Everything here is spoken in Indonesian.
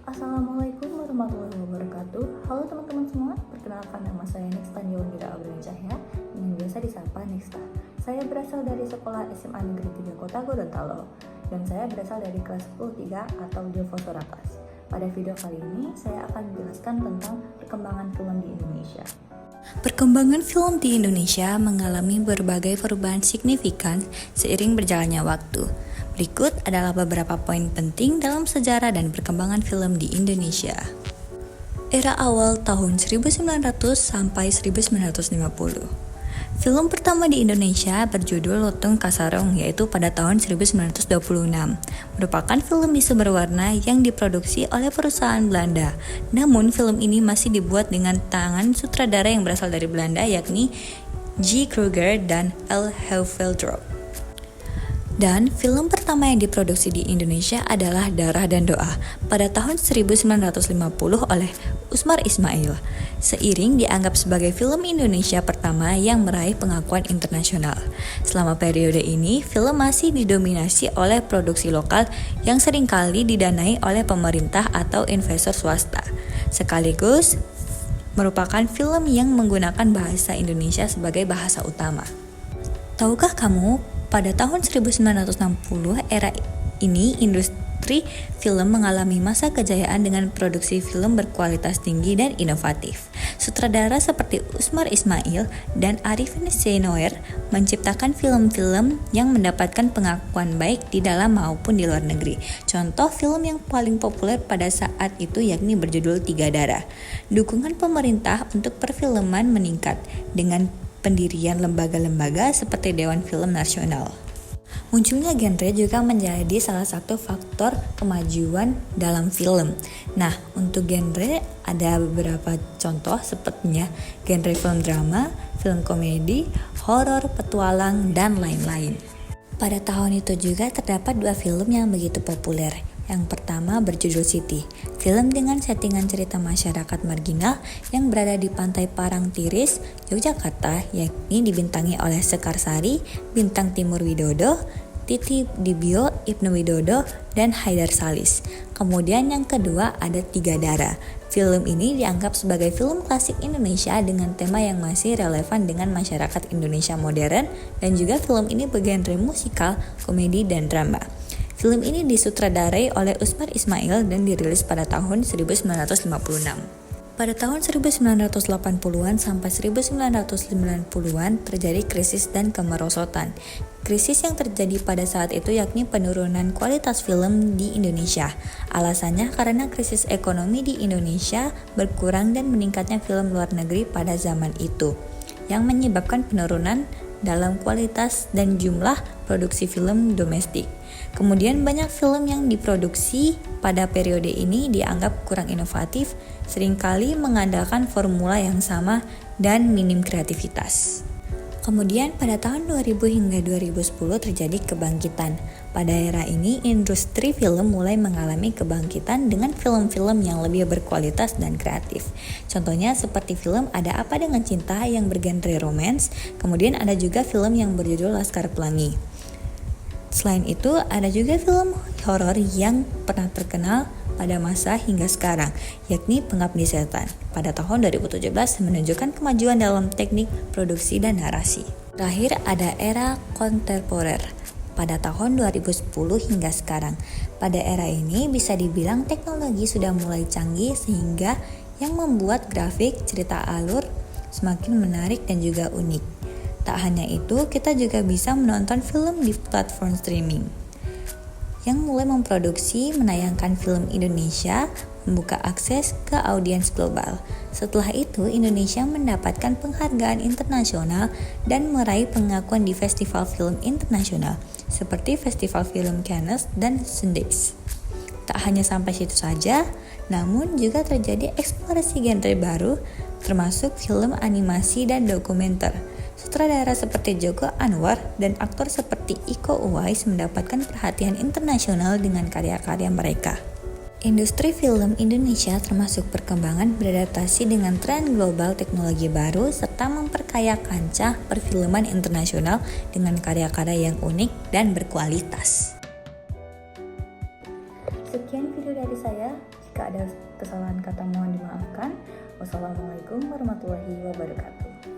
Assalamualaikum warahmatullahi wabarakatuh. Halo teman-teman semua, perkenalkan nama saya Nexta Yolanda Abraham Cahya yang biasa disapa Nexta. Saya berasal dari Sekolah SMA Negeri 3 Kota Gorontalo dan saya berasal dari kelas 10-3 atau Fosforatas. Pada video kali ini saya akan menjelaskan tentang perkembangan film di Indonesia. Perkembangan film di Indonesia mengalami berbagai perubahan signifikan seiring berjalannya waktu. Berikut adalah beberapa poin penting dalam sejarah dan perkembangan film di Indonesia. Era awal tahun 1900 sampai 1950. Film pertama di Indonesia berjudul Lutung Kasarong yaitu pada tahun 1926. Merupakan film bisu berwarna yang diproduksi oleh perusahaan Belanda. Namun film ini masih dibuat dengan tangan sutradara yang berasal dari Belanda yakni J. Kruger dan L. Heuveldrop. Dan film pertama yang diproduksi di Indonesia adalah Darah dan Doa pada tahun 1950 oleh Usmar Ismail. Seiring dianggap sebagai film Indonesia pertama yang meraih pengakuan internasional. Selama periode ini, film masih didominasi oleh produksi lokal yang seringkali didanai oleh pemerintah atau investor swasta. Sekaligus merupakan film yang menggunakan bahasa Indonesia sebagai bahasa utama. Tahukah kamu, pada tahun 1960 era ini industri film mengalami masa kejayaan dengan produksi film berkualitas tinggi dan inovatif. Sutradara seperti Usmar Ismail dan Arifin Zeinoer menciptakan film-film yang mendapatkan pengakuan baik di dalam maupun di luar negeri. Contoh film yang paling populer pada saat itu yakni berjudul Tiga Darah. Dukungan pemerintah untuk perfilman meningkat dengan pendirian lembaga-lembaga seperti Dewan Film Nasional. Munculnya genre juga menjadi salah satu faktor kemajuan dalam film. Nah, untuk genre ada beberapa contoh sepertinya genre film drama, film komedi, horor, petualang, dan lain-lain. Pada tahun itu juga terdapat dua film yang begitu populer. Yang pertama berjudul Siti, film dengan settingan cerita masyarakat marginal yang berada di pantai Parangtritis, Yogyakarta, yakni dibintangi oleh Sekar Sari, Bintang Timur Widodo, Titi Dibio, Ibnu Widodo, dan Haidar Salis. Kemudian yang kedua ada Tiga Darah. Film ini dianggap sebagai film klasik Indonesia dengan tema yang masih relevan dengan masyarakat Indonesia modern dan juga film ini bergenre musikal, komedi, dan drama. Film ini disutradarai oleh Usmar Ismail dan dirilis pada tahun 1956. Pada tahun 1980-an sampai 1990-an terjadi krisis dan kemerosotan. Krisis yang terjadi pada saat itu yakni penurunan kualitas film di Indonesia. Alasannya karena krisis ekonomi di Indonesia berkurang dan meningkatnya film luar negeri pada zaman itu, yang menyebabkan penurunan dalam kualitas dan jumlah produksi film domestik. Kemudian banyak film yang diproduksi pada periode ini dianggap kurang inovatif, seringkali mengandalkan formula yang sama dan minim kreativitas. Kemudian pada tahun 2000 hingga 2010 terjadi kebangkitan. Pada era ini industri film mulai mengalami kebangkitan dengan film-film yang lebih berkualitas dan kreatif. Contohnya seperti film Ada Apa Dengan Cinta yang bergenre romance, kemudian ada juga film yang berjudul Laskar Pelangi. Selain itu, ada juga film horor yang pernah terkenal pada masa hingga sekarang, yakni Pengabdi Setan. Pada tahun 2017 menunjukkan kemajuan dalam teknik produksi dan narasi. Terakhir ada era kontemporer pada tahun 2010 hingga sekarang. Pada era ini bisa dibilang teknologi sudah mulai canggih sehingga yang membuat grafik, cerita alur semakin menarik dan juga unik. Tak hanya itu, kita juga bisa menonton film di platform streaming yang mulai memproduksi menayangkan film Indonesia, membuka akses ke audiens global. Setelah itu, Indonesia mendapatkan penghargaan internasional dan meraih pengakuan di festival film internasional seperti Festival Film Cannes dan Sundance. Tak hanya sampai situ saja, namun juga terjadi eksplorasi genre baru termasuk film animasi dan dokumenter. Sutradara seperti Joko Anwar dan aktor seperti Iko Uwais mendapatkan perhatian internasional dengan karya-karya mereka. Industri film Indonesia termasuk perkembangan beradaptasi dengan tren global teknologi baru serta memperkaya kancah perfilman internasional dengan karya-karya yang unik dan berkualitas. Sekian video dari saya. saya. Jika ada kesalahan kata mohon dimaafkan. Wassalamualaikum warahmatullahi wabarakatuh.